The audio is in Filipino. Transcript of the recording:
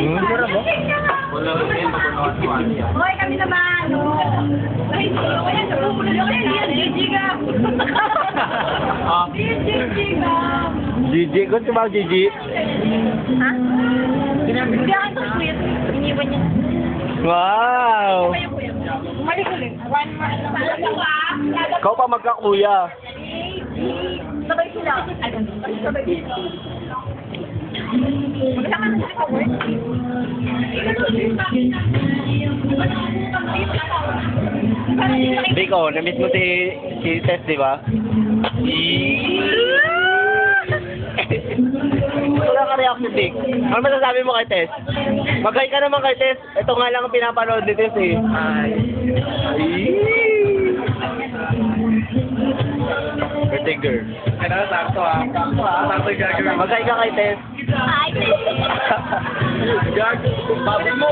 Wala rin yan, pagkunawan ko ano yan. Hoy, kami naman, no. Ay, kaya napupulo lang yan. GG ka. GG ka. GG, kung si Mang GG. Ha? Hindi ako ito sweet. Iniwan niya. Wow! Umalik ulit. One more. Ikaw pa magkakuya. Sabay sila. Sabay sila. Magkasama na sila ko, Biko, na-miss mo si Tess, di ba? Wala ka react si Vic. Ano masasabi mo kay Tess? Mag-hi ka naman kay Tess. Ito nga lang ang pinapanood ni Tess eh. Ay. Birthday girl. Ano, sakto ah. Sakto yung gagawin. Mag-hi ka kay Tess. Ay, Gag, babi mo.